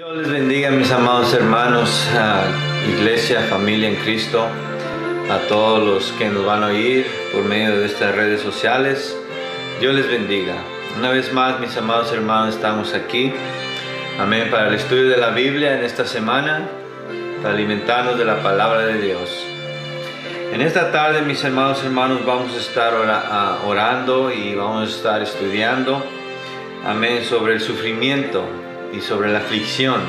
Dios les bendiga, mis amados hermanos, iglesia, familia en Cristo, a todos los que nos van a oír por medio de estas redes sociales. Dios les bendiga. Una vez más, mis amados hermanos, estamos aquí, amén, para el estudio de la Biblia en esta semana, para alimentarnos de la palabra de Dios. En esta tarde, mis amados hermanos, vamos a estar orando y vamos a estar estudiando, amén, sobre el sufrimiento y sobre la aflicción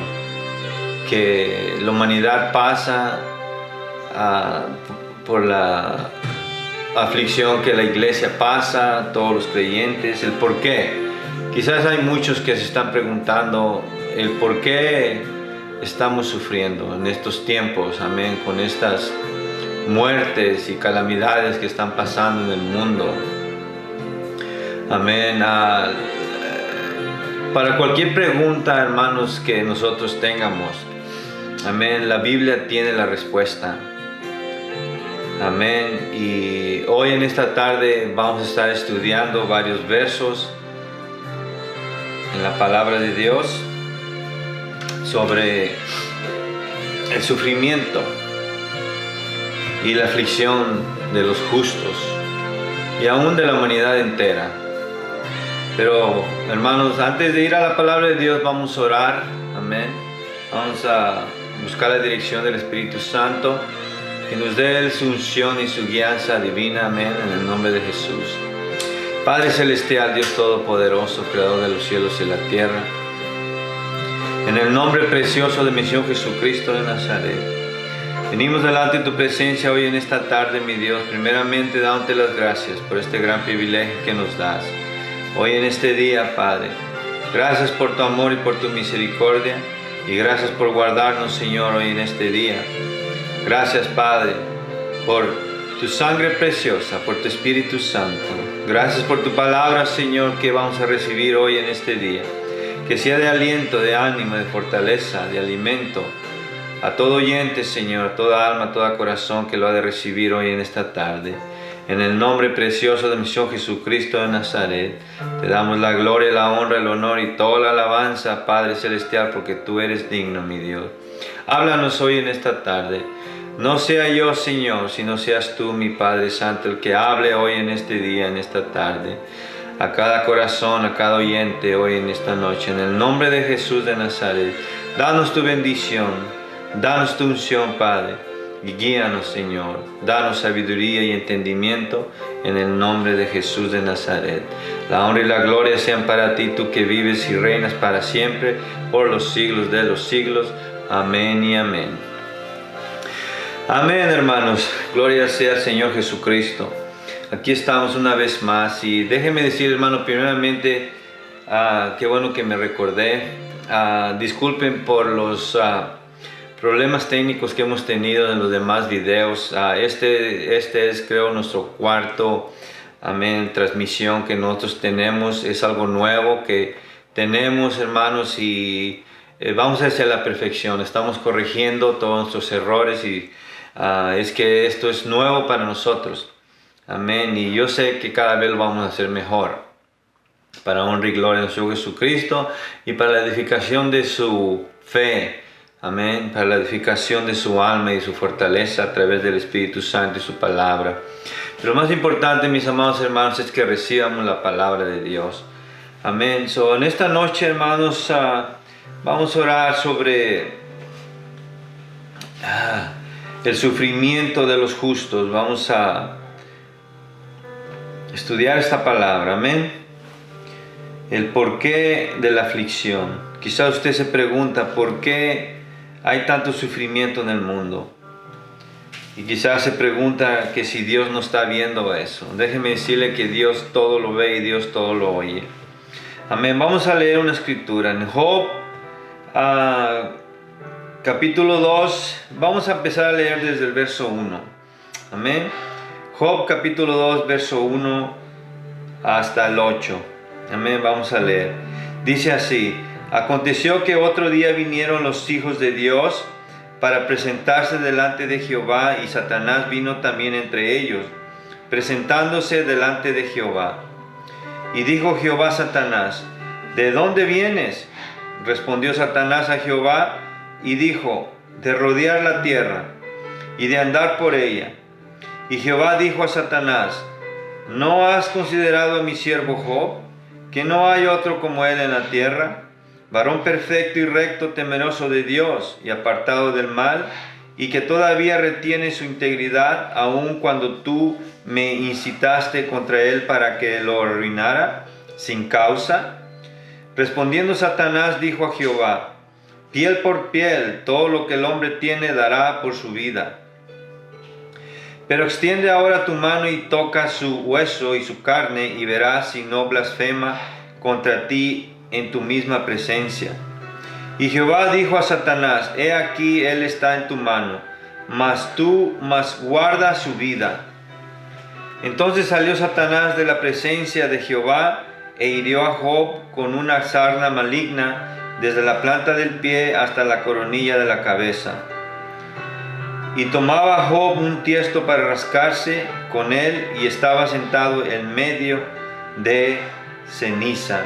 que la humanidad pasa, por la aflicción que la iglesia pasa, todos los creyentes, el por qué. Quizás hay muchos que se están preguntando el por qué estamos sufriendo en estos tiempos, amén, con estas muertes y calamidades que están pasando en el mundo, amén. Para cualquier pregunta, hermanos, que nosotros tengamos, amén, la Biblia tiene la respuesta, amén. Y hoy en esta tarde vamos a estar estudiando varios versos en la palabra de Dios sobre el sufrimiento y la aflicción de los justos y aún de la humanidad entera. Pero, hermanos, antes de ir a la palabra de Dios, vamos a orar, amén. Vamos a buscar la dirección del Espíritu Santo, que nos dé su unción y su guianza divina, amén, en el nombre de Jesús. Padre Celestial, Dios Todopoderoso, Creador de los cielos y la tierra, en el nombre precioso de mi Señor Jesucristo de Nazaret, venimos delante de tu presencia hoy en esta tarde, mi Dios, primeramente dándote las gracias por este gran privilegio que nos das hoy en este día, Padre. Gracias por tu amor y por tu misericordia, y gracias por guardarnos, Señor, hoy en este día. Gracias, Padre, por tu sangre preciosa, por tu Espíritu Santo. Gracias por tu palabra, Señor, que vamos a recibir hoy en este día. Que sea de aliento, de ánimo, de fortaleza, de alimento a todo oyente, Señor, a toda alma, a todo corazón que lo ha de recibir hoy en esta tarde. En el nombre precioso de mi Señor Jesucristo de Nazaret, te damos la gloria, la honra, el honor y toda la alabanza, Padre Celestial, porque tú eres digno, mi Dios. Háblanos hoy en esta tarde. No sea yo, Señor, sino seas tú, mi Padre Santo, el que hable hoy en este día, en esta tarde, a cada corazón, a cada oyente hoy en esta noche. En el nombre de Jesús de Nazaret, danos tu bendición, danos tu unción, Padre. Y guíanos, Señor, danos sabiduría y entendimiento en el nombre de Jesús de Nazaret. La honra y la gloria sean para ti, tú que vives y reinas para siempre, por los siglos de los siglos. Amén y amén. Amén, hermanos. Gloria sea al Señor Jesucristo. Aquí estamos una vez más y déjenme decir, hermano, primeramente, qué bueno que me recordé. Disculpen por los problemas técnicos que hemos tenido en los demás videos. Este es, creo, nuestro cuarto, amén, transmisión que nosotros tenemos. Es algo nuevo que tenemos, hermanos, y vamos hacia la perfección. Estamos corrigiendo todos nuestros errores y es que esto es nuevo para nosotros, amén. Y yo sé que cada vez lo vamos a hacer mejor, para honra y gloria de nuestro Jesucristo y para la edificación de su fe. Amén, para la edificación de su alma y su fortaleza a través del Espíritu Santo y su palabra. Pero lo más importante, mis amados hermanos, es que recibamos la palabra de Dios. Amén. En esta noche, hermanos, vamos a orar sobre el sufrimiento de los justos. Vamos a estudiar esta palabra. Amén. El porqué de la aflicción. Quizás usted se pregunta por qué hay tanto sufrimiento en el mundo. Y quizás se pregunta que si Dios no está viendo eso. Déjeme decirle que Dios todo lo ve y Dios todo lo oye. Amén. Vamos a leer una escritura en Job, capítulo 2. Vamos a empezar a leer desde el verso 1. Amén. Job, capítulo 2, verso 1 hasta el 8. Amén. Vamos a leer. Dice así: Aconteció que otro día vinieron los hijos de Dios para presentarse delante de Jehová, y Satanás vino también entre ellos, presentándose delante de Jehová. Y dijo Jehová a Satanás: ¿De dónde vienes? respondió Satanás a Jehová y dijo: de rodear la tierra y de andar por ella. Y Jehová dijo a Satanás: ¿no has considerado a mi siervo Job, que no hay otro como él en la tierra, varón perfecto y recto, temeroso de Dios y apartado del mal, y que todavía retiene su integridad, aun cuando tú me incitaste contra él para que lo arruinara sin causa? Respondiendo Satanás dijo a Jehová: piel por piel, todo lo que el hombre tiene dará por su vida. Pero extiende ahora tu mano y toca su hueso y su carne, y verás si no blasfema contra ti en tu misma presencia. Y Jehová dijo a Satanás: he aquí, él está en tu mano, mas guarda su vida. Entonces salió Satanás de la presencia de Jehová e hirió a Job con una sarna maligna desde la planta del pie hasta la coronilla de la cabeza. Y tomaba Job un tiesto para rascarse con él, y estaba sentado en medio de ceniza.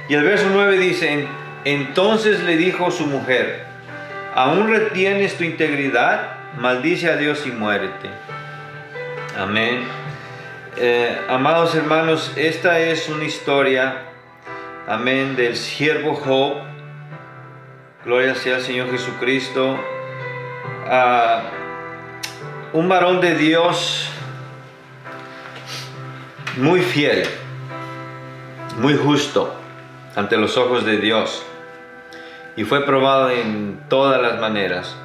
Y el verso 9 dice: entonces le dijo su mujer: ¿aún retienes tu integridad? Maldice a Dios y muérete. Amén. Amados hermanos, esta es una historia, amén, del siervo Job. Gloria sea al Señor Jesucristo. Un varón de Dios muy fiel, muy justo ante los ojos de Dios, y fue probado en todas las maneras.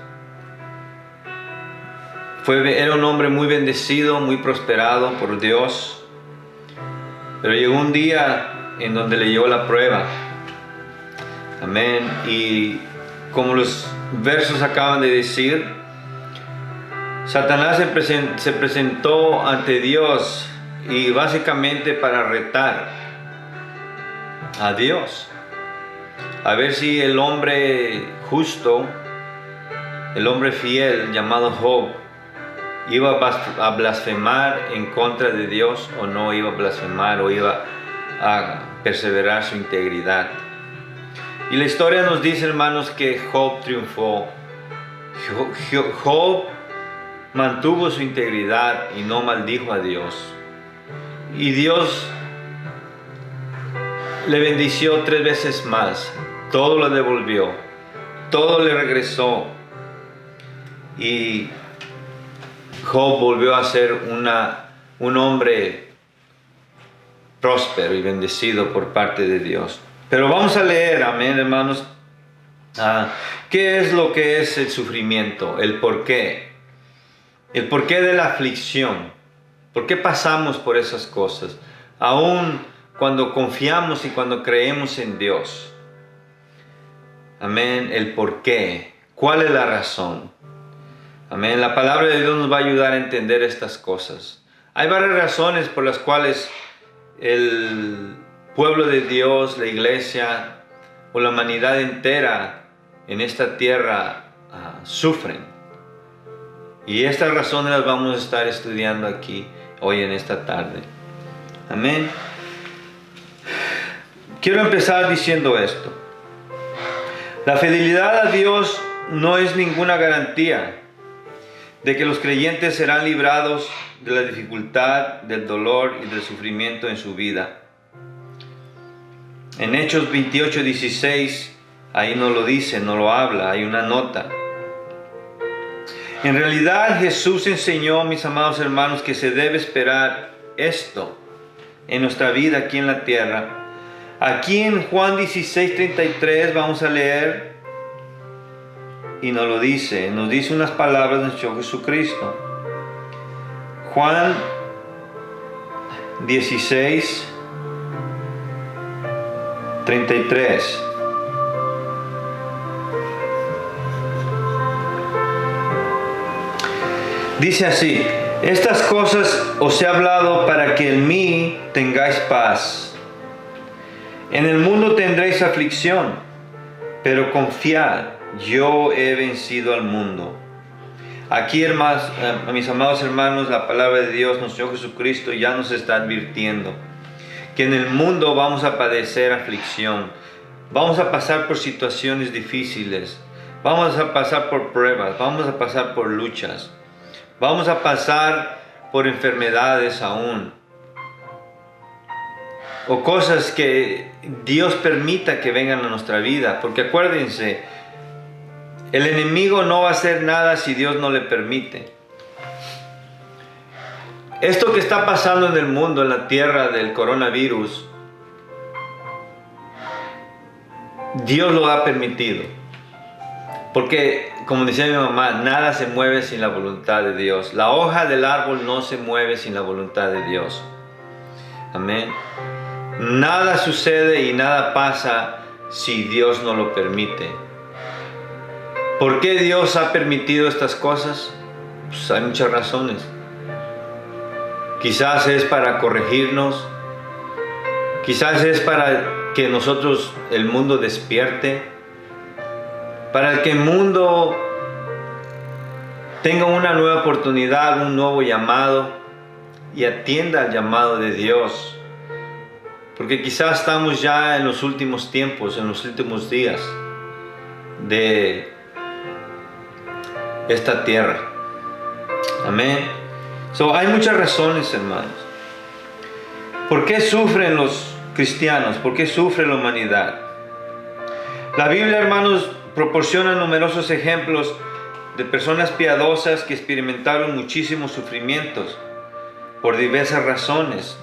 Era un hombre muy bendecido, muy prosperado por Dios, pero llegó un día en donde le llegó la prueba. Amén. Y como los versos acaban de decir, Satanás se presentó ante Dios, y básicamente para retar a Dios, a ver si el hombre justo, el hombre fiel llamado Job, iba a blasfemar en contra de Dios o no iba a blasfemar, o iba a perseverar su integridad. Y la historia nos dice, hermanos, que Job triunfó. Job mantuvo su integridad y no maldijo a Dios. Y Dios le bendició 3 veces más. Todo lo devolvió, todo le regresó, y Job volvió a ser un hombre próspero y bendecido por parte de Dios. Pero vamos a leer, amén, hermanos, qué es lo que es el sufrimiento, el porqué de la aflicción, por qué pasamos por esas cosas, aún cuando confiamos y cuando creemos en Dios. Amén, el porqué, cuál es la razón. Amén, la palabra de Dios nos va a ayudar a entender estas cosas. Hay varias razones por las cuales el pueblo de Dios, la iglesia o la humanidad entera en esta tierra sufren. Y estas razones las vamos a estar estudiando aquí hoy en esta tarde. Amén. Quiero empezar diciendo esto. La fidelidad a Dios no es ninguna garantía de que los creyentes serán librados de la dificultad, del dolor y del sufrimiento en su vida. En Hechos 28:16, ahí no lo dice, no lo habla, hay una nota. En realidad Jesús enseñó, mis amados hermanos, que se debe esperar esto en nuestra vida aquí en la tierra. Aquí en Juan 16:33 vamos a leer, y nos dice unas palabras de nuestro Jesucristo. Juan 16:33. Dice así: estas cosas os he hablado para que en mí tengáis paz. En el mundo tendréis aflicción, pero confiad, yo he vencido al mundo. Aquí, hermanos, mis amados hermanos, la palabra de Dios, nuestro Señor Jesucristo, ya nos está advirtiendo que en el mundo vamos a padecer aflicción. Vamos a pasar por situaciones difíciles. Vamos a pasar por pruebas. Vamos a pasar por luchas. Vamos a pasar por enfermedades aún. O cosas que Dios permita que vengan a nuestra vida. Porque acuérdense, el enemigo no va a hacer nada si Dios no le permite. Esto que está pasando en el mundo, en la tierra del coronavirus, Dios lo ha permitido. Porque, como decía mi mamá, nada se mueve sin la voluntad de Dios. La hoja del árbol no se mueve sin la voluntad de Dios. Amén. Nada sucede y nada pasa si Dios no lo permite. ¿Por qué Dios ha permitido estas cosas? Pues hay muchas razones. Quizás es para corregirnos. Quizás es para que nosotros, el mundo despierte. Para que el mundo tenga una nueva oportunidad, un nuevo llamado y atienda al llamado de Dios. Porque quizás estamos ya en los últimos tiempos, en los últimos días de esta tierra. Amén. Hay muchas razones, hermanos. ¿Por qué sufren los cristianos? ¿Por qué sufre la humanidad? La Biblia, hermanos, proporciona numerosos ejemplos de personas piadosas que experimentaron muchísimos sufrimientos por diversas razones.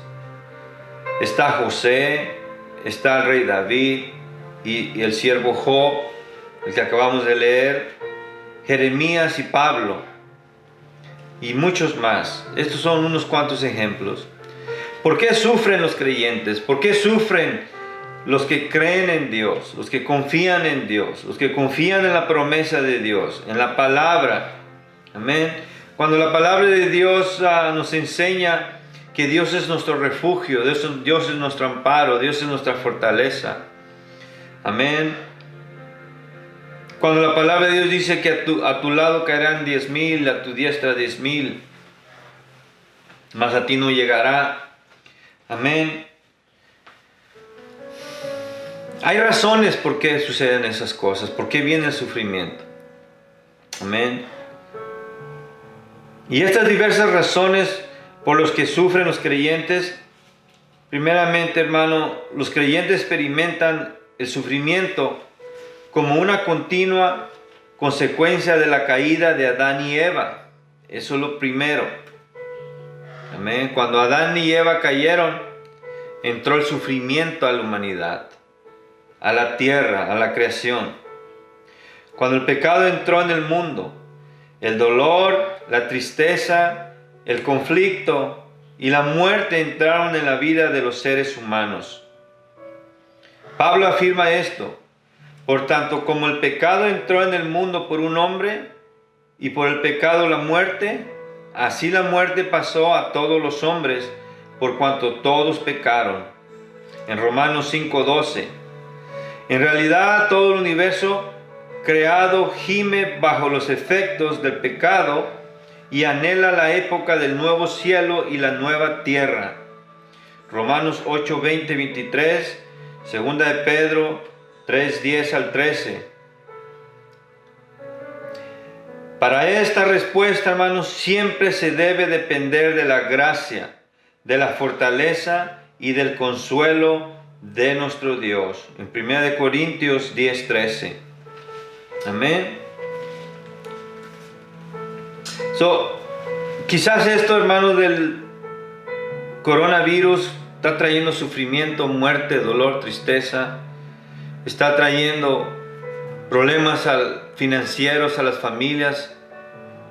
Está José, está el rey David y el siervo Job, el que acabamos de leer, Jeremías y Pablo, y muchos más. Estos son unos cuantos ejemplos. ¿Por qué sufren los creyentes? ¿Por qué sufren los que creen en Dios, los que confían en Dios, los que confían en la promesa de Dios, en la palabra? Amén. Cuando la palabra de Dios nos enseña que Dios es nuestro refugio, Dios es nuestro amparo, Dios es nuestra fortaleza. Amén. Cuando la palabra de Dios dice que a tu lado caerán 10,000, a tu diestra 10,000, mas a ti no llegará. Amén. Hay razones por qué suceden esas cosas, por qué viene el sufrimiento. Amén. Y estas diversas razones por los que sufren los creyentes, primeramente, hermano, los creyentes experimentan el sufrimiento como una continua consecuencia de la caída de Adán y Eva. Eso es lo primero. Amén. Cuando Adán y Eva cayeron, entró el sufrimiento a la humanidad, a la tierra, a la creación. Cuando el pecado entró en el mundo, el dolor, la tristeza, el conflicto y la muerte entraron en la vida de los seres humanos. Pablo afirma esto: por tanto, como el pecado entró en el mundo por un hombre, y por el pecado la muerte, así la muerte pasó a todos los hombres, por cuanto todos pecaron. En Romanos 5:12. En realidad, todo el universo creado gime bajo los efectos del pecado y anhela la época del nuevo cielo y la nueva tierra. Romanos 8, 20, 23, segunda de Pedro 3, 10 al 13. Para esta respuesta, hermanos, siempre se debe depender de la gracia, de la fortaleza y del consuelo de nuestro Dios. En 1 Corintios 10, 13. Amén. Quizás esto, hermanos, del coronavirus está trayendo sufrimiento, muerte, dolor, tristeza. Está trayendo problemas financieros a las familias.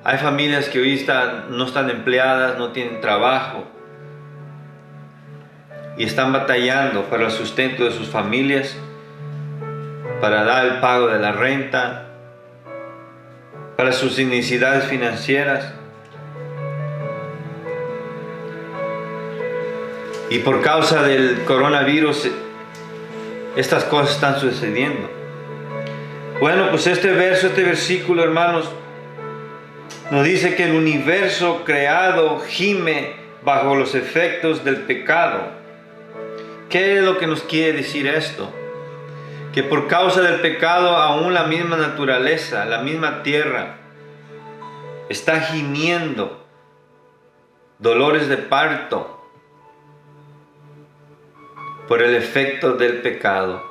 Hay familias que hoy no están empleadas, no tienen trabajo y están batallando para el sustento de sus familias, para dar el pago de la renta, para sus necesidades financieras. Y por causa del coronavirus, estas cosas están sucediendo. Bueno, pues este versículo, hermanos, nos dice que el universo creado gime bajo los efectos del pecado. ¿Qué es lo que nos quiere decir esto? que por causa del pecado aún la misma naturaleza, la misma tierra, está gimiendo dolores de parto por el efecto del pecado.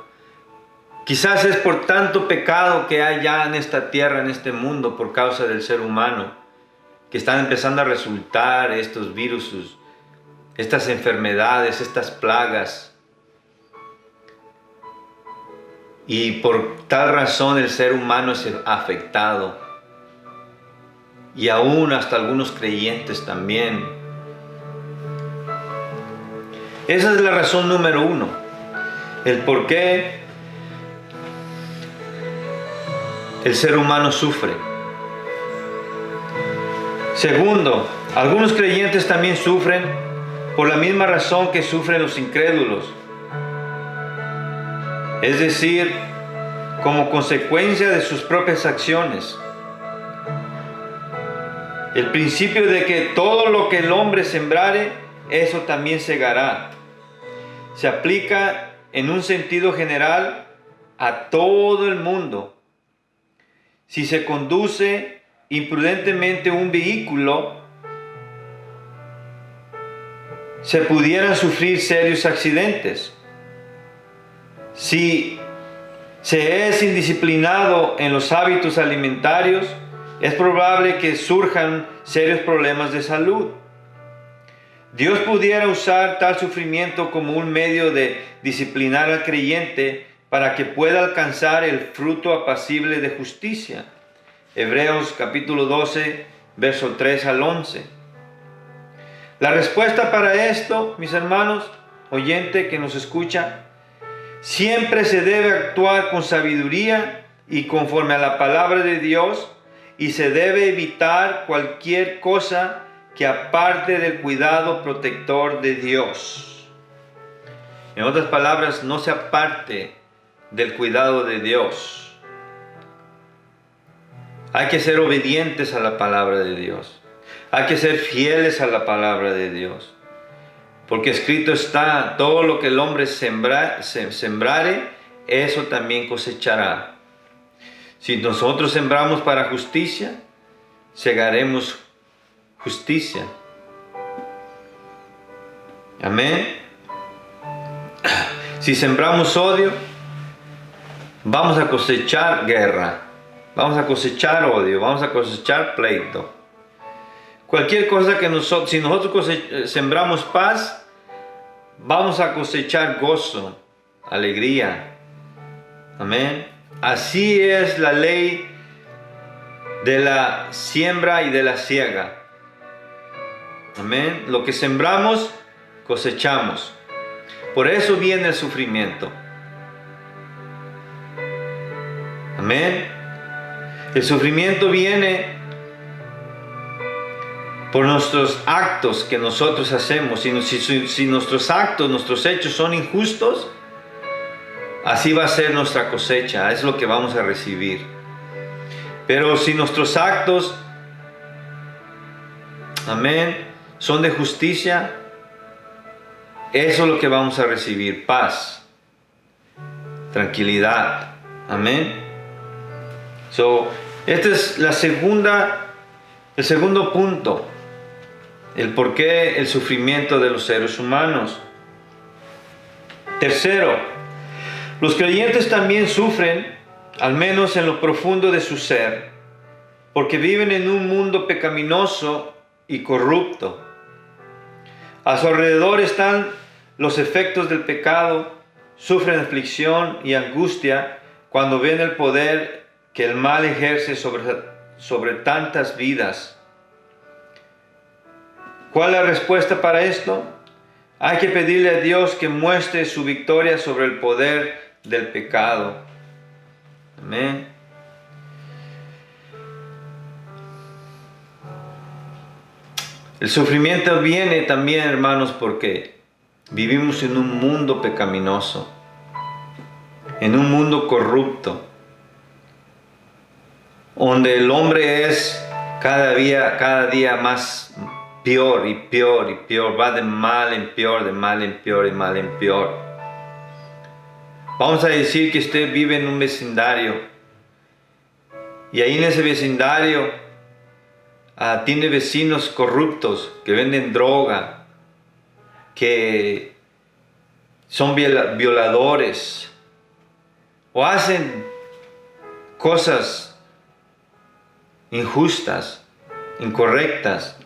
Quizás es por tanto pecado que hay ya en esta tierra, en este mundo, por causa del ser humano, que están empezando a resultar estos virus, estas enfermedades, estas plagas. Y por tal razón el ser humano es afectado. Y aún hasta algunos creyentes también. Esa es la razón número uno. El por qué el ser humano sufre. Segundo, algunos creyentes también sufren por la misma razón que sufren los incrédulos. Es decir, como consecuencia de sus propias acciones. El principio de que todo lo que el hombre sembrare, eso también segará, se aplica en un sentido general a todo el mundo. Si se conduce imprudentemente un vehículo, se pudieran sufrir serios accidentes. Si se es indisciplinado en los hábitos alimentarios, es probable que surjan serios problemas de salud. Dios pudiera usar tal sufrimiento como un medio de disciplinar al creyente para que pueda alcanzar el fruto apacible de justicia. Hebreos capítulo 12, verso 3 al 11. La respuesta para esto, mis hermanos, oyente que nos escucha, siempre se debe actuar con sabiduría y conforme a la palabra de Dios, y se debe evitar cualquier cosa que aparte del cuidado protector de Dios. En otras palabras, no se aparte del cuidado de Dios. Hay que ser obedientes a la palabra de Dios. Hay que ser fieles a la palabra de Dios. Porque escrito está, todo lo que el hombre sembrare, eso también cosechará. Si nosotros sembramos para justicia, segaremos justicia. Amén. Si sembramos odio, vamos a cosechar guerra. Vamos a cosechar odio, vamos a cosechar pleito. Cualquier cosa que si nosotros sembramos paz, vamos a cosechar gozo, alegría. Amén. Así es la ley de la siembra y de la siega. Amén. Lo que sembramos, cosechamos. Por eso viene el sufrimiento. Amén. El sufrimiento viene por nuestros actos que nosotros hacemos. Si nuestros actos, nuestros hechos son injustos, así va a ser nuestra cosecha, es lo que vamos a recibir. Pero si nuestros actos, amén, son de justicia, eso es lo que vamos a recibir: paz, tranquilidad. Amén. Este es el segundo punto, el por qué el sufrimiento de los seres humanos. Tercero, los creyentes también sufren, al menos en lo profundo de su ser, porque viven en un mundo pecaminoso y corrupto. A su alrededor están los efectos del pecado, sufren aflicción y angustia cuando ven el poder que el mal ejerce sobre tantas vidas. ¿Cuál es la respuesta para esto? Hay que pedirle a Dios que muestre su victoria sobre el poder del pecado. Amén. El sufrimiento viene también, hermanos, porque vivimos en un mundo pecaminoso, en un mundo corrupto, donde el hombre es cada día más peor y peor y peor, va de mal en peor, de mal en peor y mal en peor. Vamos a decir que usted vive en un vecindario y ahí en ese vecindario tiene vecinos corruptos que venden droga, que son violadores o hacen cosas injustas, incorrectas.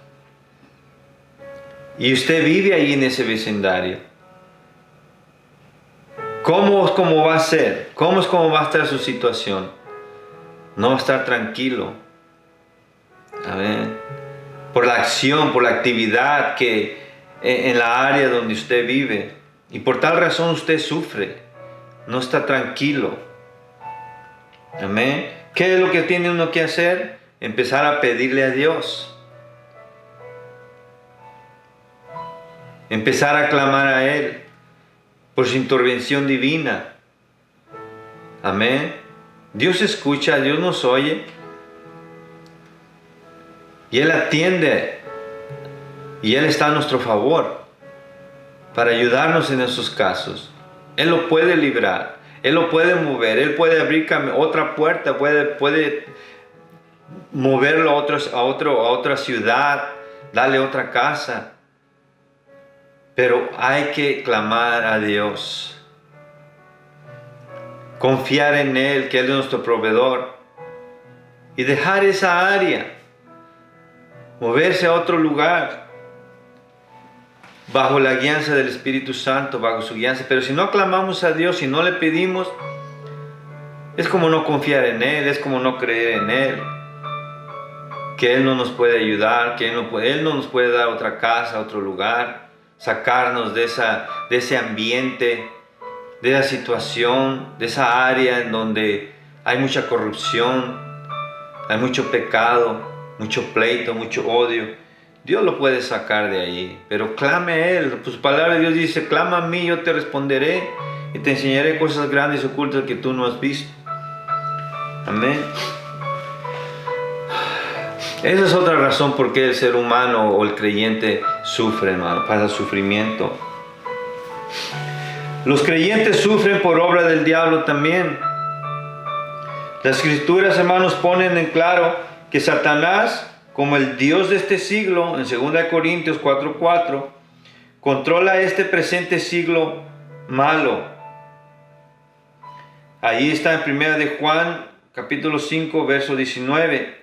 Y usted vive ahí en ese vecindario. ¿Cómo va a ser? ¿Cómo va a estar su situación? No va a estar tranquilo. Amén. Por la acción, por la actividad que en la área donde usted vive. Y por tal razón usted sufre. No está tranquilo. Amén. ¿Qué es lo que tiene uno que hacer? Empezar a pedirle a Dios. Empezar a clamar a Él por su intervención divina. Amén. Dios escucha, Dios nos oye. Y Él atiende. Y Él está a nuestro favor para ayudarnos en esos casos. Él lo puede librar. Él lo puede mover. Él puede abrir otra puerta. Puede moverlo a otra ciudad. Darle otra casa. Pero hay que clamar a Dios. Confiar en Él, que Él es nuestro proveedor. Y dejar esa área. Moverse a otro lugar. Bajo la guianza del Espíritu Santo, bajo su guianza. Pero si no clamamos a Dios, si no le pedimos, es como no confiar en Él, es como no creer en Él. Que Él no nos puede ayudar, que Él no nos puede dar otra casa, otro lugar. Sacarnos de ese ambiente, de esa situación, de esa área en donde hay mucha corrupción, hay mucho pecado, mucho pleito, mucho odio. Dios lo puede sacar de ahí, pero clame a Él. Su palabra de Dios dice: clama a mí, yo te responderé y te enseñaré cosas grandes y ocultas que tú no has visto. Amén. Esa es otra razón por qué el ser humano o el creyente sufre, hermano, pasa sufrimiento. Los creyentes sufren por obra del diablo también. Las escrituras, hermanos, ponen en claro que Satanás, como el Dios de este siglo, en 2 Corintios 4:4, controla este presente siglo malo. Ahí está en 1 de Juan, capítulo 5, verso 19.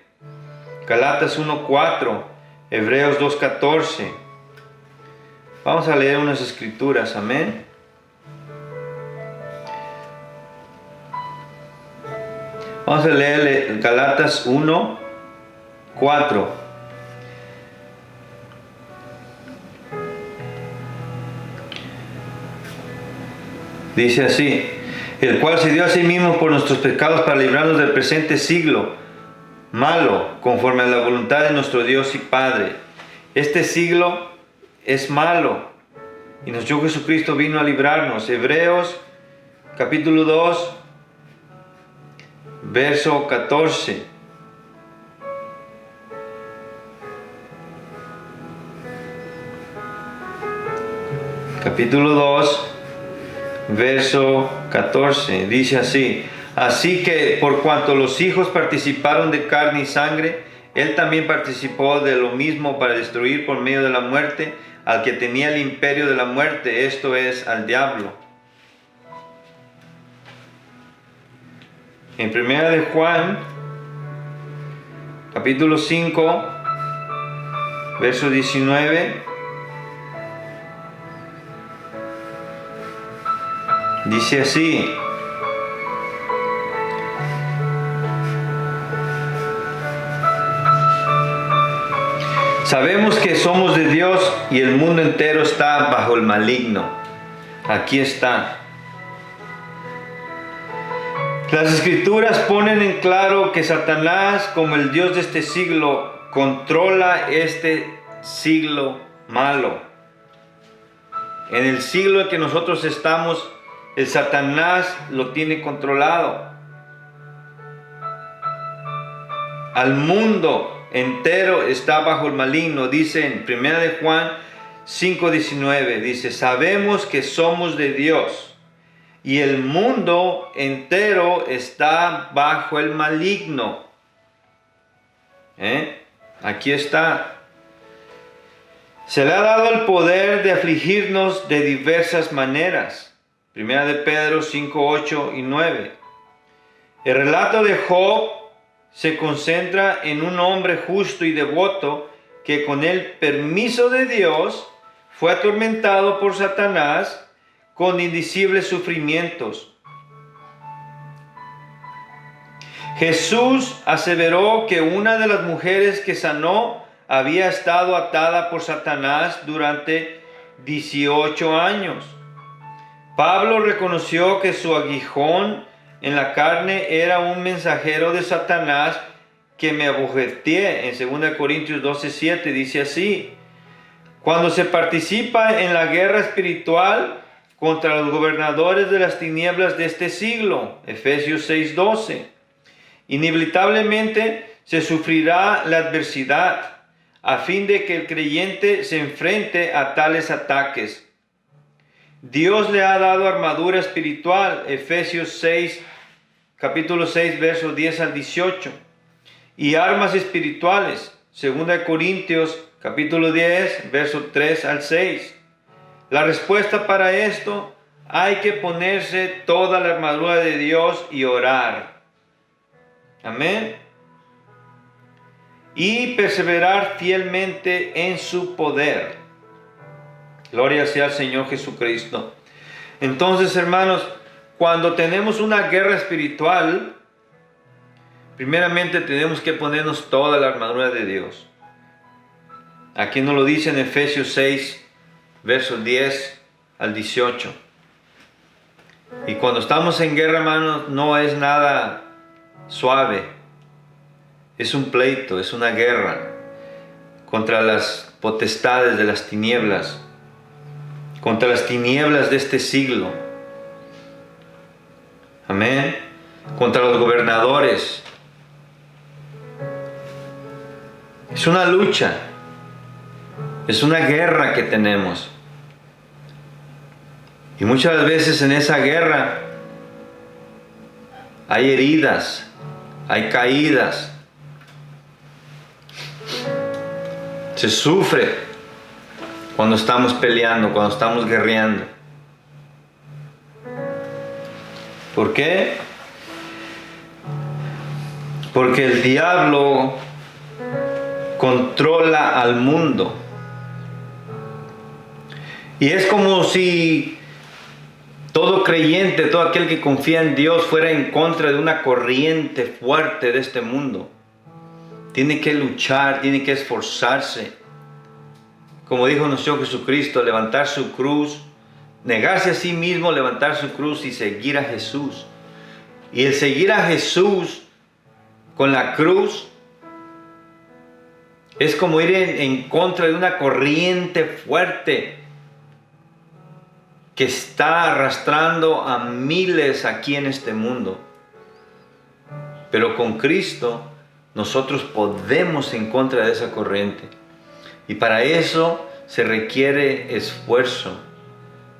Galatas 1:4, Hebreos 2:14. Vamos a leer unas escrituras, amén. Vamos a leer Galatas 1:4. Dice así: el cual se dio a sí mismo por nuestros pecados para librarnos del presente siglo malo, conforme a la voluntad de nuestro Dios y Padre. Este siglo es malo y nuestro Jesucristo vino a librarnos. Hebreos capítulo 2, verso 14. Capítulo 2, verso 14. Dice así: así que por cuanto los hijos participaron de carne y sangre, Él también participó de lo mismo para destruir por medio de la muerte al que tenía el imperio de la muerte, esto es, al diablo. En 1 de Juan, capítulo 5, verso 19, dice así: sabemos que somos de Dios y el mundo entero está bajo el maligno. Aquí está. Las escrituras ponen en claro que Satanás, como el Dios de este siglo, controla este siglo malo. En el siglo en que nosotros estamos, el Satanás lo tiene controlado. Al mundo entero está bajo el maligno. Dice en 1 de Juan 5:19, dice: sabemos que somos de Dios y el mundo entero está bajo el maligno. Aquí está. Se le ha dado el poder de afligirnos de diversas maneras. Primera de Pedro 5, 8 y 9. El relato de Job se concentra en un hombre justo y devoto que con el permiso de Dios fue atormentado por Satanás con indecibles sufrimientos. Jesús aseveró que una de las mujeres que sanó había estado atada por Satanás durante 18 años. Pablo reconoció que su aguijón en la carne era un mensajero de Satanás que me abofeteé. En 2 Corintios 12:7 dice así: cuando se participa en la guerra espiritual contra los gobernadores de las tinieblas de este siglo, Efesios 6:12, inevitablemente se sufrirá la adversidad a fin de que el creyente se enfrente a tales ataques. Dios le ha dado armadura espiritual, Efesios 6, capítulo 6, versos 10 al 18, y armas espirituales, 2 Corintios, capítulo 10, versos 3 al 6. La respuesta para esto: hay que ponerse toda la armadura de Dios y orar. Amén. Y perseverar fielmente en su poder. Gloria sea al Señor Jesucristo. Entonces, hermanos, cuando tenemos una guerra espiritual, primeramente tenemos que ponernos toda la armadura de Dios. Aquí nos lo dice en Efesios 6, versos 10 al 18. Y cuando estamos en guerra, hermanos, no es nada suave. Es un pleito, es una guerra contra las potestades de las tinieblas, contra las tinieblas de este siglo. Amén. Contra los gobernadores. Es una lucha. Es una guerra que tenemos. Y muchas veces en esa guerra hay heridas, hay caídas. Se sufre cuando estamos peleando, cuando estamos guerreando. ¿Por qué? Porque el diablo controla al mundo. Y es como si todo creyente, todo aquel que confía en Dios fuera en contra de una corriente fuerte de este mundo. Tiene que luchar, tiene que esforzarse. Como dijo nuestro Jesucristo, levantar su cruz, negarse a sí mismo, levantar su cruz y seguir a Jesús. Y el seguir a Jesús con la cruz es como ir en contra de una corriente fuerte que está arrastrando a miles aquí en este mundo. Pero con Cristo nosotros podemos en contra de esa corriente. Y para eso se requiere esfuerzo.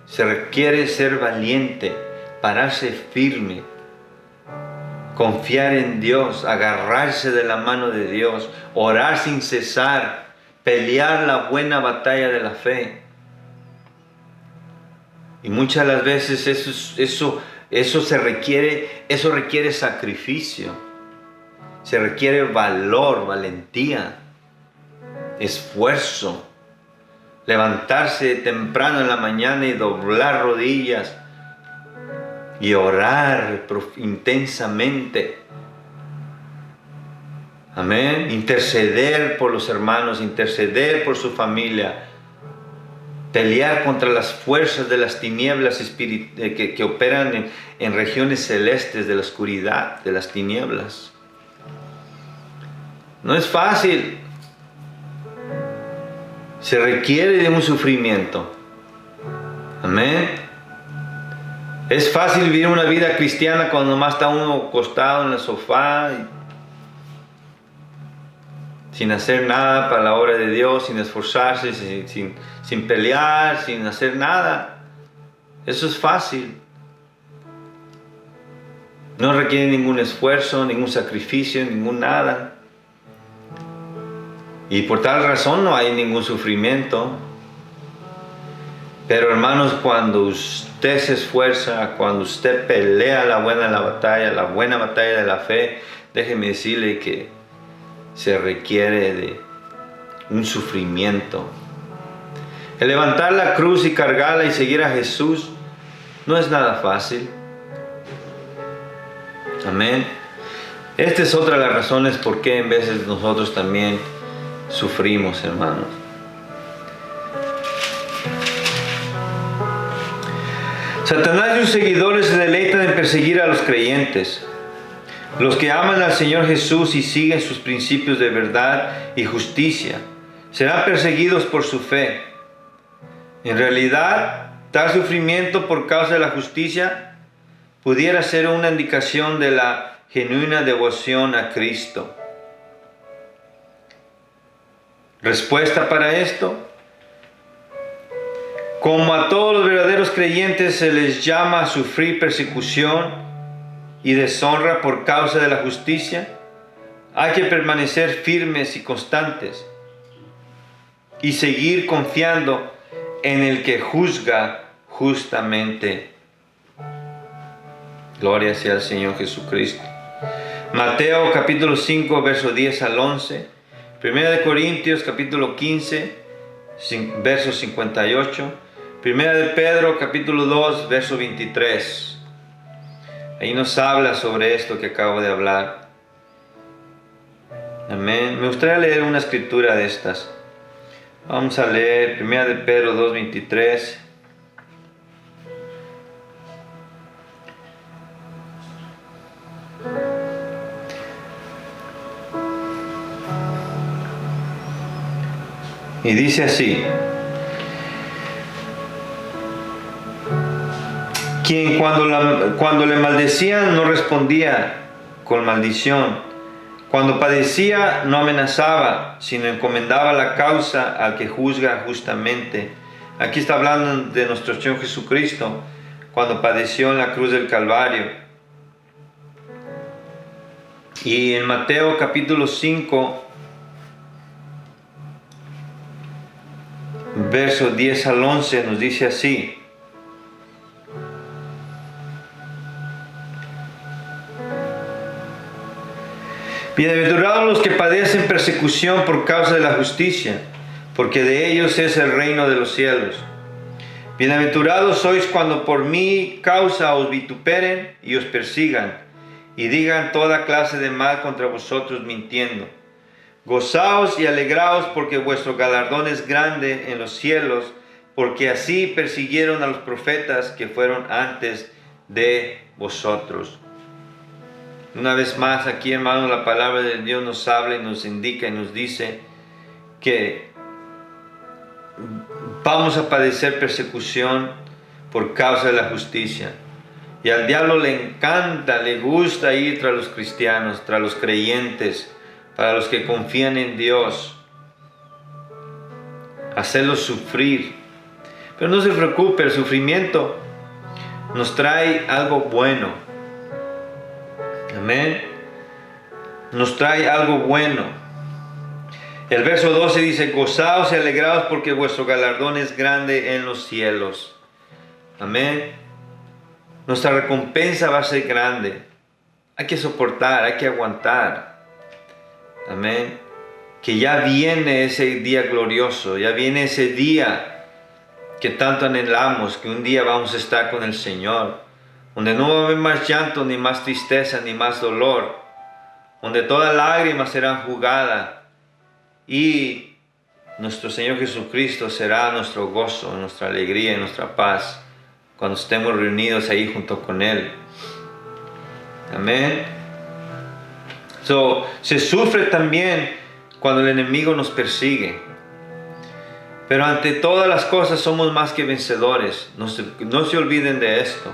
Se requiere ser valiente, pararse firme, confiar en Dios, agarrarse de la mano de Dios, orar sin cesar, pelear la buena batalla de la fe. Y muchas de las veces eso requiere sacrificio. Se requiere valor, valentía, esfuerzo. Levantarse temprano en la mañana y doblar rodillas y orar intensamente. Amén. Interceder por los hermanos, interceder por su familia. Pelear contra las fuerzas de las tinieblas que operan en regiones celestes de la oscuridad, de las tinieblas. No es fácil. Se requiere de un sufrimiento. Amén. Es fácil vivir una vida cristiana cuando nomás está uno acostado en el sofá, sin hacer nada para la obra de Dios, sin esforzarse, sin pelear, sin hacer nada. Eso es fácil. No requiere ningún esfuerzo, ningún sacrificio, ningún nada. Y por tal razón no hay ningún sufrimiento. Pero hermanos, cuando usted se esfuerza, cuando usted pelea la buena batalla de la fe, déjeme decirle que se requiere de un sufrimiento. El levantar la cruz y cargarla y seguir a Jesús no es nada fácil. Amén. Esta es otra de las razones por qué en veces nosotros también sufrimos, hermanos. Satanás y sus seguidores se deleitan en perseguir a los creyentes. Los que aman al Señor Jesús y siguen sus principios de verdad y justicia serán perseguidos por su fe. En realidad, tal sufrimiento por causa de la justicia pudiera ser una indicación de la genuina devoción a Cristo. Respuesta para esto: como a todos los verdaderos creyentes se les llama a sufrir persecución y deshonra por causa de la justicia, hay que permanecer firmes y constantes y seguir confiando en el que juzga justamente. Gloria sea al Señor Jesucristo. Mateo capítulo 5, verso 10 al 11. Primera de Corintios capítulo 15, verso 58. Primera de Pedro capítulo 2, verso 23. Ahí nos habla sobre esto que acabo de hablar. Amén. Me gustaría leer una escritura de estas. Vamos a leer Primera de Pedro 2, 23. Y dice así: quien cuando le maldecían no respondía con maldición, cuando padecía no amenazaba, sino encomendaba la causa al que juzga justamente. Aquí está hablando de nuestro Señor Jesucristo, cuando padeció en la cruz del Calvario. Y en Mateo capítulo 5, verso 10 al 11 nos dice así: bienaventurados los que padecen persecución por causa de la justicia, porque de ellos es el reino de los cielos. Bienaventurados sois cuando por mi causa os vituperen y os persigan, y digan toda clase de mal contra vosotros mintiendo. Gozaos y alegraos, porque vuestro galardón es grande en los cielos, porque así persiguieron a los profetas que fueron antes de vosotros. Una vez más, aquí, hermanos, la palabra de Dios nos habla y nos indica y nos dice que vamos a padecer persecución por causa de la justicia. Y al diablo le encanta, le gusta ir tras los cristianos, tras los creyentes, para los que confían en Dios, hacerlos sufrir. Pero no se preocupe, el sufrimiento nos trae algo bueno. Amén. Nos trae algo bueno. El verso 12 dice: gozaos y alegraos, porque vuestro galardón es grande en los cielos. Amén. Nuestra recompensa va a ser grande. Hay que soportar, hay que aguantar. Amén. Que ya viene ese día glorioso, ya viene ese día que tanto anhelamos, que un día vamos a estar con el Señor, donde no va a haber más llanto, ni más tristeza, ni más dolor, donde toda lágrima será enjugada y nuestro Señor Jesucristo será nuestro gozo, nuestra alegría y nuestra paz cuando estemos reunidos ahí junto con Él. Amén. Se sufre también cuando el enemigo nos persigue, pero ante todas las cosas somos más que vencedores. No se olviden de esto.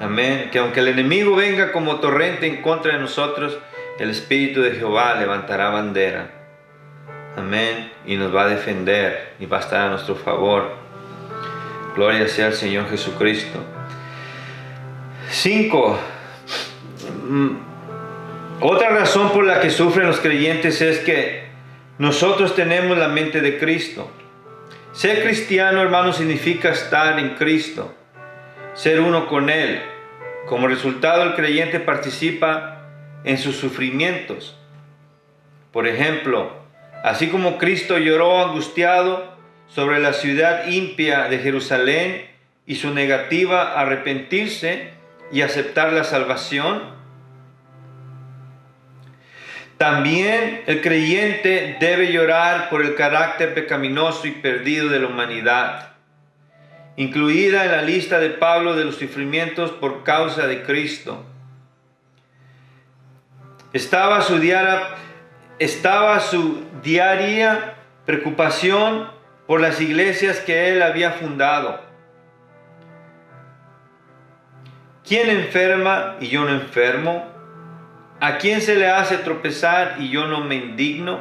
Amén. Que aunque el enemigo venga como torrente en contra de nosotros, el Espíritu de Jehová levantará bandera. Amén. Y nos va a defender y va a estar a nuestro favor. Gloria sea al Señor Jesucristo. 5. Otra razón por la que sufren los creyentes es que nosotros tenemos la mente de Cristo. Ser cristiano, hermano, significa estar en Cristo, ser uno con Él. Como resultado, el creyente participa en sus sufrimientos. Por ejemplo, así como Cristo lloró angustiado sobre la ciudad impía de Jerusalén y su negativa a arrepentirse y aceptar la salvación, también el creyente debe llorar por el carácter pecaminoso y perdido de la humanidad, incluida en la lista de Pablo de los sufrimientos por causa de Cristo. Estaba su diaria preocupación por las iglesias que él había fundado. ¿Quién enferma y yo no enfermo? ¿A quién se le hace tropezar y yo no me indigno?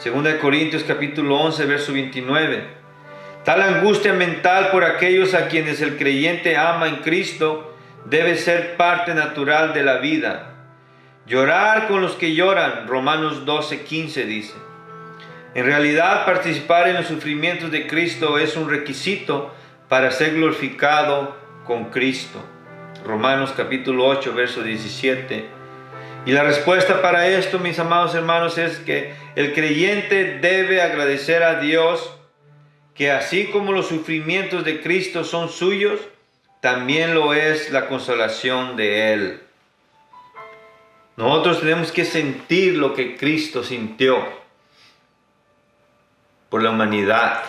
2 Corintios capítulo 11, verso 29. Tal angustia mental por aquellos a quienes el creyente ama en Cristo debe ser parte natural de la vida. Llorar con los que lloran, Romanos 12, 15 dice. En realidad, participar en los sufrimientos de Cristo es un requisito para ser glorificado con Cristo. Romanos capítulo 8, verso 17. Y la respuesta para esto, mis amados hermanos, es que el creyente debe agradecer a Dios que así como los sufrimientos de Cristo son suyos, también lo es la consolación de Él. Nosotros tenemos que sentir lo que Cristo sintió por la humanidad,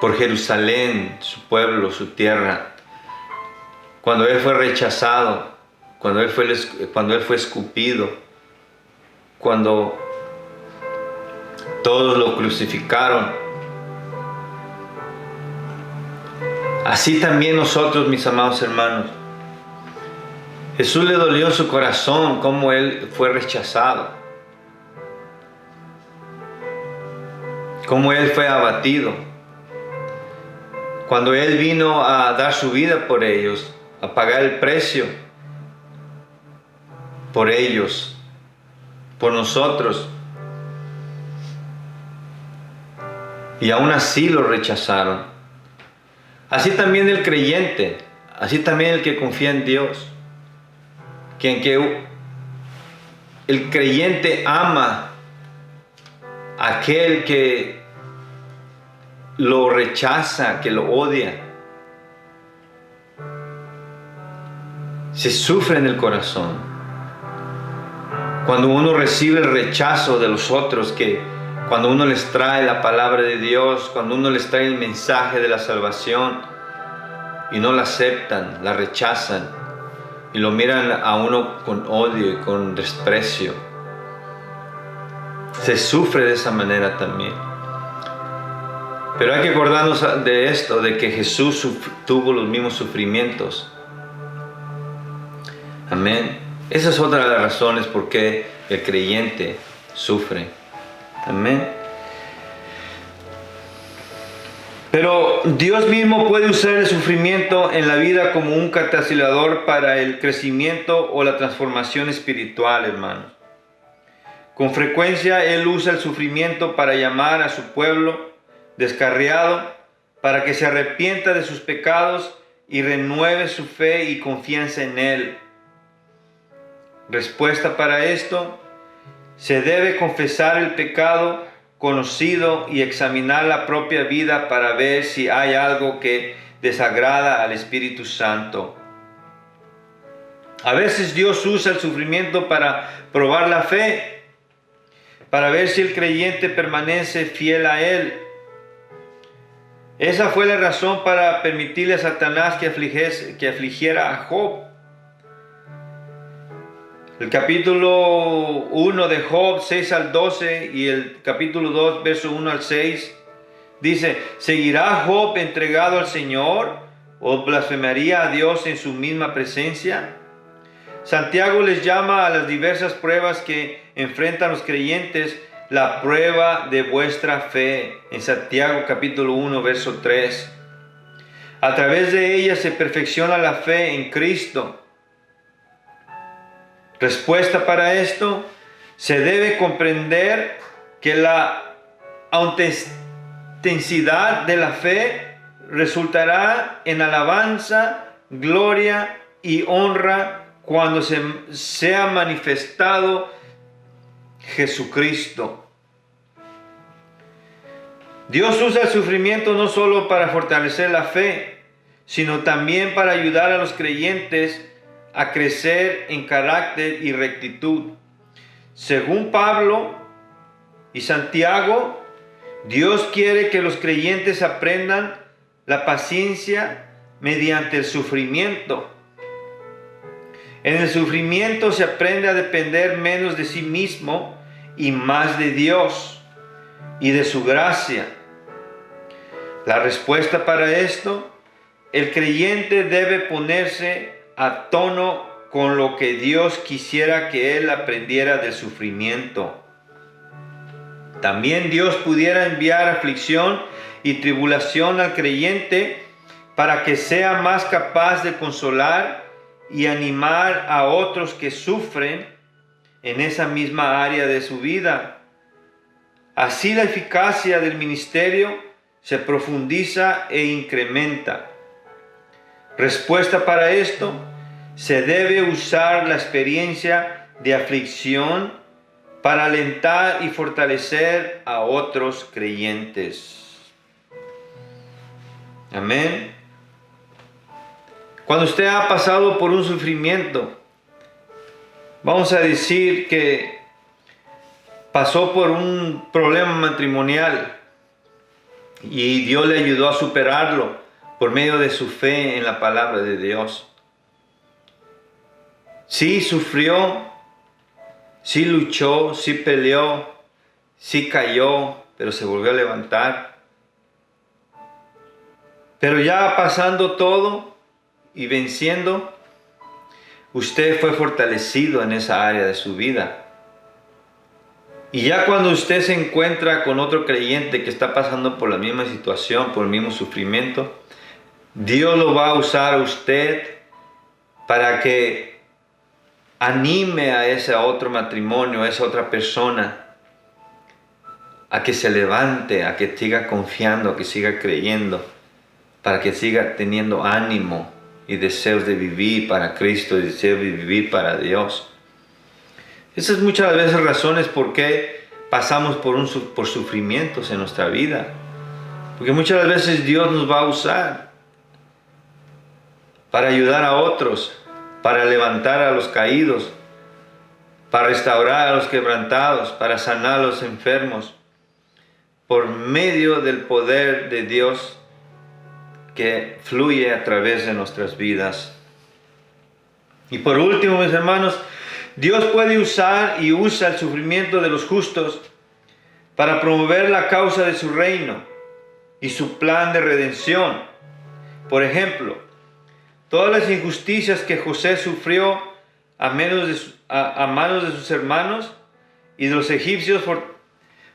por Jerusalén, su pueblo, su tierra. Cuando Él fue rechazado, cuando Él fue escupido, cuando todos lo crucificaron. Así también nosotros, mis amados hermanos. Jesús le dolió en su corazón cómo Él fue rechazado, cómo Él fue abatido. Cuando Él vino a dar su vida por ellos, a pagar el precio por ellos, por nosotros. Y aún así lo rechazaron. Así también el creyente, así también el que confía en Dios. Que el creyente ama a aquel que lo rechaza, que lo odia. Se sufre en el corazón cuando uno recibe el rechazo de los otros, cuando uno les trae la palabra de Dios, cuando uno les trae el mensaje de la salvación y no la aceptan, la rechazan y lo miran a uno con odio y con desprecio. Se sufre de esa manera también. Pero hay que acordarnos de esto, de que Jesús tuvo los mismos sufrimientos. Amén. Esa es otra de las razones por qué el creyente sufre. Amén. Pero Dios mismo puede usar el sufrimiento en la vida como un catalizador para el crecimiento o la transformación espiritual, hermanos. Con frecuencia Él usa el sufrimiento para llamar a su pueblo descarriado para que se arrepienta de sus pecados y renueve su fe y confianza en Él. Respuesta para esto: se debe confesar el pecado conocido y examinar la propia vida para ver si hay algo que desagrada al Espíritu Santo. A veces Dios usa el sufrimiento para probar la fe, para ver si el creyente permanece fiel a Él. Esa fue la razón para permitirle a Satanás que afligiera a Job. El capítulo 1 de Job, 6 al 12, y el capítulo 2, verso 1 al 6, dice: ¿seguirá Job entregado al Señor o blasfemaría a Dios en su misma presencia? Santiago les llama a las diversas pruebas que enfrentan los creyentes la prueba de vuestra fe, en Santiago capítulo 1, verso 3. A través de ella se perfecciona la fe en Cristo. Respuesta para esto: se debe comprender que la autenticidad de la fe resultará en alabanza, gloria y honra cuando se sea manifestado Jesucristo. Dios usa el sufrimiento no solo para fortalecer la fe, sino también para ayudar a los creyentes a crecer en carácter y rectitud. Según Pablo y Santiago, Dios quiere que los creyentes aprendan la paciencia mediante el sufrimiento. En el sufrimiento se aprende a depender menos de sí mismo y más de Dios y de su gracia. La respuesta para esto: el creyente debe ponerse a tono con lo que Dios quisiera que él aprendiera del sufrimiento. También Dios pudiera enviar aflicción y tribulación al creyente para que sea más capaz de consolar y animar a otros que sufren en esa misma área de su vida. Así la eficacia del ministerio se profundiza e incrementa. Respuesta para esto: se debe usar la experiencia de aflicción para alentar y fortalecer a otros creyentes. Amén. Cuando usted ha pasado por un sufrimiento, vamos a decir que pasó por un problema matrimonial y Dios le ayudó a superarlo por medio de su fe en la palabra de Dios. Sí sufrió, sí luchó, sí peleó, sí cayó, pero se volvió a levantar. Pero ya pasando todo y venciendo, usted fue fortalecido en esa área de su vida. Y ya cuando usted se encuentra con otro creyente que está pasando por la misma situación, por el mismo sufrimiento, Dios lo va a usar a usted para que anime a ese otro matrimonio, a esa otra persona, a que se levante, a que siga confiando, a que siga creyendo, para que siga teniendo ánimo y deseos de vivir para Cristo y deseos de vivir para Dios. Esas muchas veces razones por qué pasamos por sufrimientos en nuestra vida. Porque muchas veces Dios nos va a usar para ayudar a otros, para levantar a los caídos, para restaurar a los quebrantados, para sanar a los enfermos, por medio del poder de Dios que fluye a través de nuestras vidas. Y por último, mis hermanos, Dios puede usar y usa el sufrimiento de los justos para promover la causa de su reino y su plan de redención. Por ejemplo, todas las injusticias que José sufrió a manos de sus hermanos y de los egipcios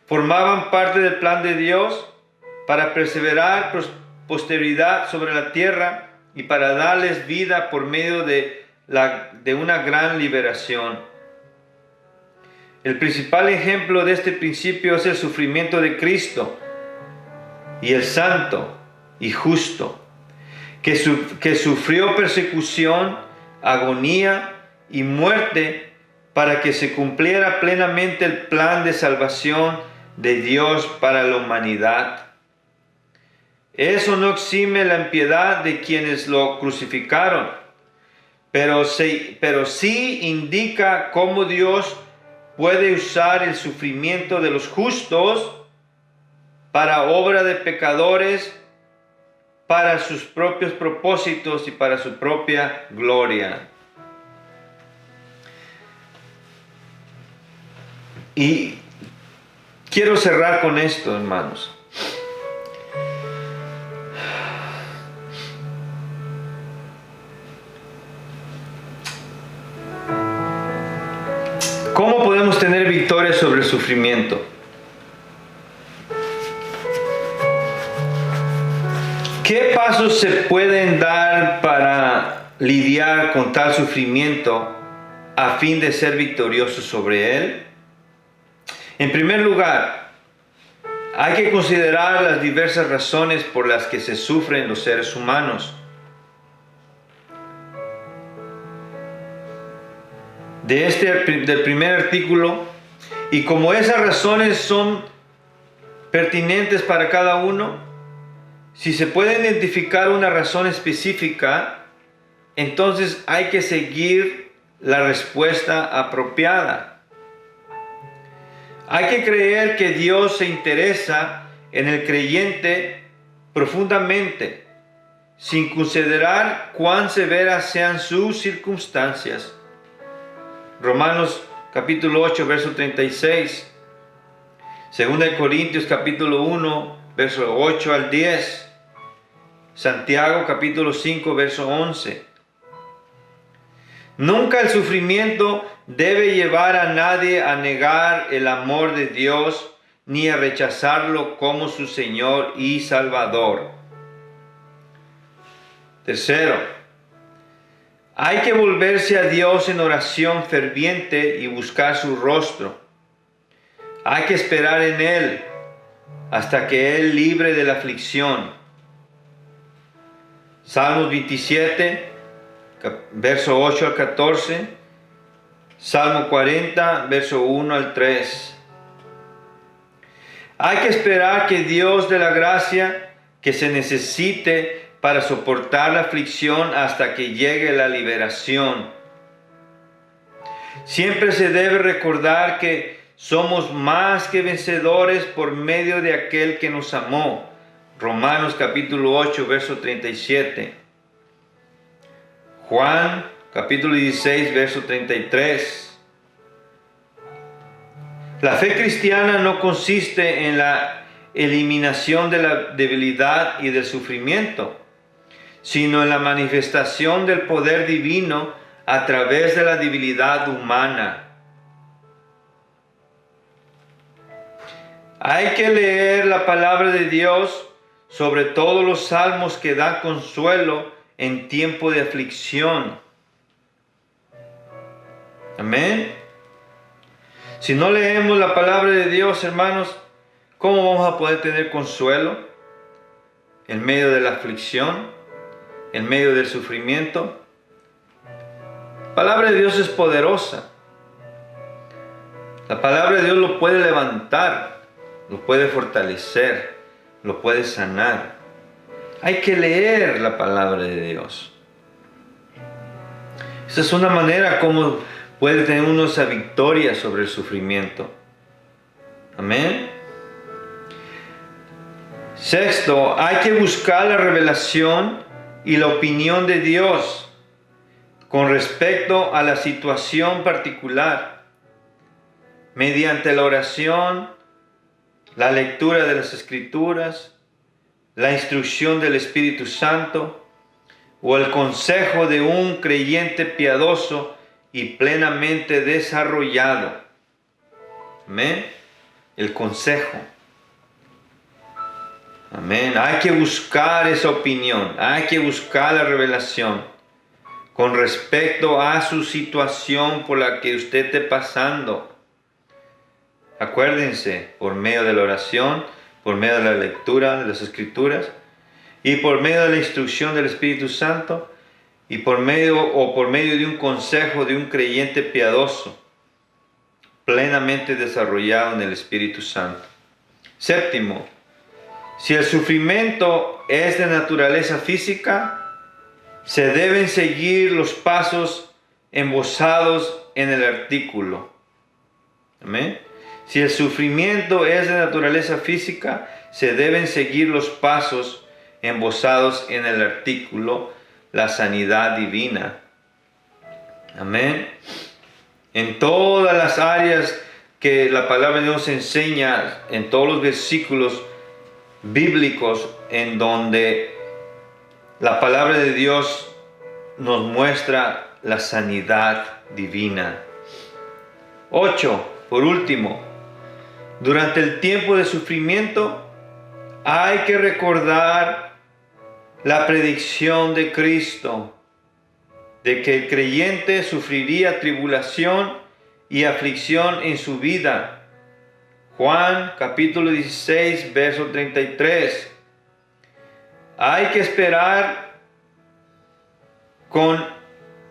formaban parte del plan de Dios para perseverar posteridad sobre la tierra y para darles vida por medio de una gran liberación. El principal ejemplo de este principio es el sufrimiento de Cristo y el santo y justo, que sufrió persecución, agonía y muerte para que se cumpliera plenamente el plan de salvación de Dios para la humanidad. Eso no exime la impiedad de quienes lo crucificaron, pero sí indica cómo Dios puede usar el sufrimiento de los justos para obra de pecadores, para sus propios propósitos y para su propia gloria. Y quiero cerrar con esto, hermanos. ¿Cómo podemos tener victoria sobre el sufrimiento? ¿Qué pasos se pueden dar para lidiar con tal sufrimiento a fin de ser victoriosos sobre él? En primer lugar, hay que considerar las diversas razones por las que se sufren los seres humanos. Del primer artículo, y como esas razones son pertinentes para cada uno, si se puede identificar una razón específica, entonces hay que seguir la respuesta apropiada. Hay que creer que Dios se interesa en el creyente profundamente, sin considerar cuán severas sean sus circunstancias. Romanos capítulo 8, verso 36. 2 Corintios capítulo 1, verso 8 al 10. Santiago capítulo 5, verso 11. Nunca el sufrimiento debe llevar a nadie a negar el amor de Dios ni a rechazarlo como su Señor y Salvador. Tercero, hay que volverse a Dios en oración ferviente y buscar su rostro. Hay que esperar en Él hasta que Él libre de la aflicción. Salmos 27, verso 8 al 14. Salmo 40, verso 1 al 3. Hay que esperar que Dios dé la gracia que se necesite para soportar la aflicción hasta que llegue la liberación. Siempre se debe recordar que somos más que vencedores por medio de aquel que nos amó. Romanos capítulo 8, verso 37. Juan capítulo 16, verso 33. La fe cristiana no consiste en la eliminación de la debilidad y del sufrimiento, sino en la manifestación del poder divino a través de la debilidad humana. Hay que leer la palabra de Dios, sobre todo los salmos que dan consuelo en tiempo de aflicción. Amén. Si no leemos la palabra de Dios, hermanos, ¿cómo vamos a poder tener consuelo en medio de la aflicción, en medio del sufrimiento? La palabra de Dios es poderosa. La palabra de Dios lo puede levantar, lo puede fortalecer, lo puede sanar. Hay que leer la palabra de Dios. Esa es una manera como puede tener uno esa victoria sobre el sufrimiento. Amén. Sexto, hay que buscar la revelación y la opinión de Dios con respecto a la situación particular, mediante la oración, la lectura de las Escrituras, la instrucción del Espíritu Santo o el consejo de un creyente piadoso y plenamente desarrollado. Amén. El consejo. Amén. Hay que buscar esa opinión, hay que buscar la revelación con respecto a su situación por la que usted esté pasando. Acuérdense, por medio de la oración, por medio de la lectura de las Escrituras y por medio de la instrucción del Espíritu Santo y por medio de un consejo de un creyente piadoso, plenamente desarrollado en el Espíritu Santo. Séptimo, si el sufrimiento es de naturaleza física, se deben seguir los pasos esbozados en el artículo. Amén. Si el sufrimiento es de naturaleza física, se deben seguir los pasos esbozados en el artículo, la sanidad divina. Amén. En todas las áreas que la palabra de Dios enseña, en todos los versículos bíblicos en donde la palabra de Dios nos muestra la sanidad divina. 8. Por último, durante el tiempo de sufrimiento hay que recordar la predicción de Cristo, de que el creyente sufriría tribulación y aflicción en su vida. Juan capítulo 16, verso 33. Hay que esperar con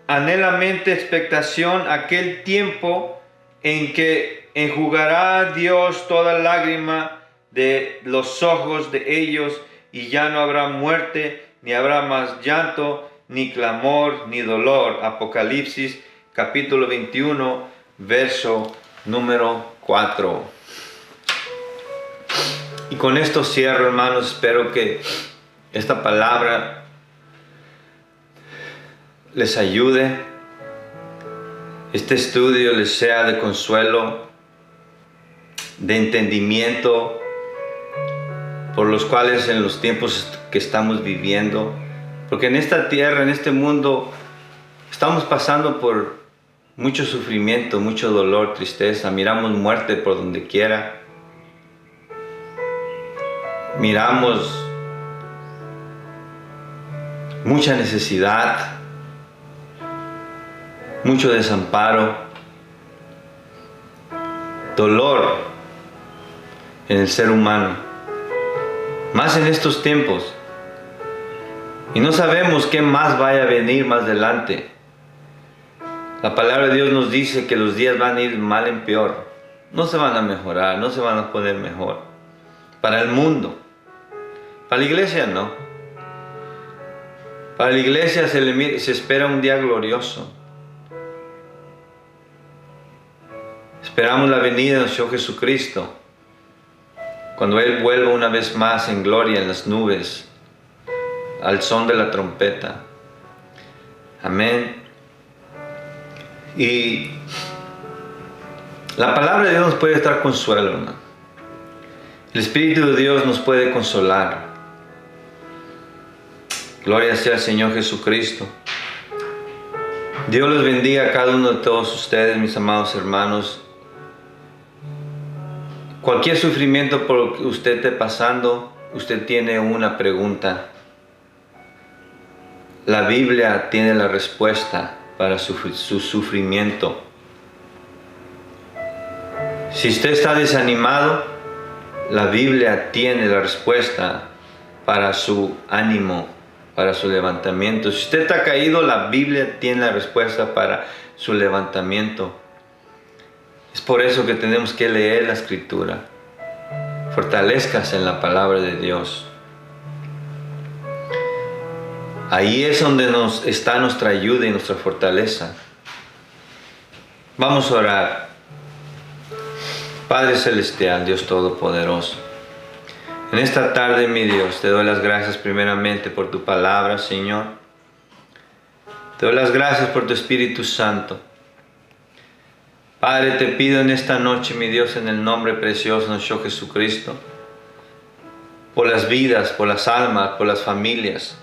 anhelamente expectación aquel tiempo en que enjugará Dios toda lágrima de los ojos de ellos, y ya no habrá muerte, ni habrá más llanto, ni clamor, ni dolor. Apocalipsis capítulo 21, verso número 4. Y con esto cierro, hermanos. Espero que esta palabra les ayude, este estudio les sea de consuelo, de entendimiento, por los cuales en los tiempos que estamos viviendo, porque en esta tierra, en este mundo, estamos pasando por mucho sufrimiento, mucho dolor, tristeza. Miramos muerte por donde quiera. Miramos mucha necesidad, mucho desamparo, dolor en el ser humano, más en estos tiempos. Y no sabemos qué más vaya a venir más adelante. La palabra de Dios nos dice que los días van a ir mal en peor. No se van a mejorar, no se van a poner mejor. Para el mundo. Para la iglesia no. Para la iglesia se espera un día glorioso. Esperamos la venida del Señor Jesucristo, cuando Él vuelva una vez más en gloria en las nubes, al son de la trompeta. Amén. Y la palabra de Dios nos puede dar consuelo, hermano. El Espíritu de Dios nos puede consolar. Gloria sea al Señor Jesucristo. Dios los bendiga a cada uno de todos ustedes, mis amados hermanos. Cualquier sufrimiento por lo que usted esté pasando, usted tiene una pregunta. La Biblia tiene la respuesta para su sufrimiento. Si usted está desanimado, la Biblia tiene la respuesta para su ánimo, para su levantamiento. Si usted está caído, la Biblia tiene la respuesta para su levantamiento. Es por eso que tenemos que leer la Escritura. Fortalezcase en la palabra de Dios. Ahí es donde está nuestra ayuda y nuestra fortaleza. Vamos a orar. Padre Celestial, Dios Todopoderoso, en esta tarde, mi Dios, te doy las gracias primeramente por tu palabra, Señor. Te doy las gracias por tu Espíritu Santo. Padre, te pido en esta noche, mi Dios, en el nombre precioso de nuestro Jesucristo, por las vidas, por las almas, por las familias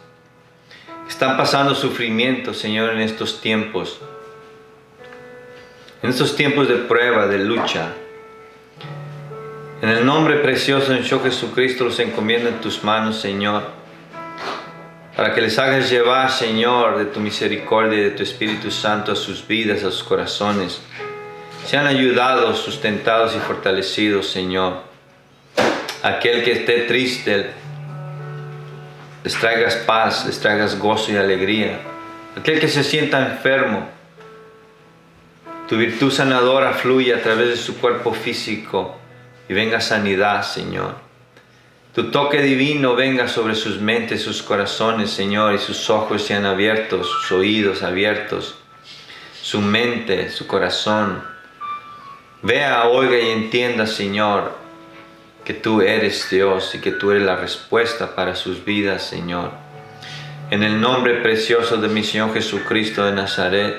que están pasando sufrimiento, Señor, en estos tiempos de prueba, de lucha. En el nombre precioso de nuestro Jesucristo los encomiendo en tus manos, Señor, para que les hagas llevar, Señor, de tu misericordia y de tu Espíritu Santo a sus vidas, a sus corazones. Sean ayudados, sustentados y fortalecidos, Señor. Aquel que esté triste, les traigas paz, les traigas gozo y alegría. Aquel que se sienta enfermo, tu virtud sanadora fluye a través de su cuerpo físico y venga sanidad, Señor. Tu toque divino venga sobre sus mentes, sus corazones, Señor, y sus ojos sean abiertos, sus oídos abiertos, su mente, su corazón. Vea, oiga y entienda, Señor, que tú eres Dios y que tú eres la respuesta para sus vidas, Señor. En el nombre precioso de mi Señor Jesucristo de Nazaret,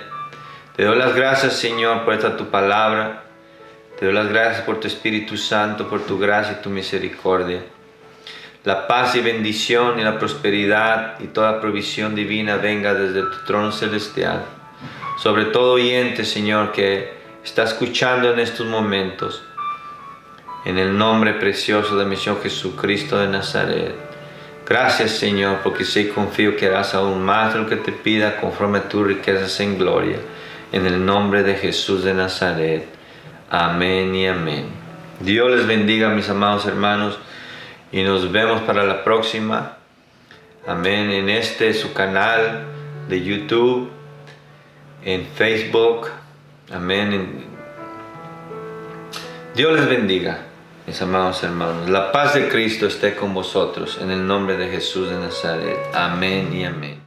te doy las gracias, Señor, por esta tu palabra. Te doy las gracias por tu Espíritu Santo, por tu gracia y tu misericordia. La paz y bendición y la prosperidad y toda provisión divina venga desde tu trono celestial sobre todo oyente, Señor, que está escuchando en estos momentos. En el nombre precioso de mi Señor Jesucristo de Nazaret, Gracias, Señor, porque sé y confío que harás aún más de lo que te pida conforme a tus riquezas en gloria. En el nombre de Jesús de Nazaret. Amén y amén. Dios les bendiga, mis amados hermanos, y nos vemos para la próxima. Amén. En su canal de YouTube, en Facebook. Amén. Dios les bendiga, mis amados hermanos. La paz de Cristo esté con vosotros, en el nombre de Jesús de Nazaret. Amén y amén.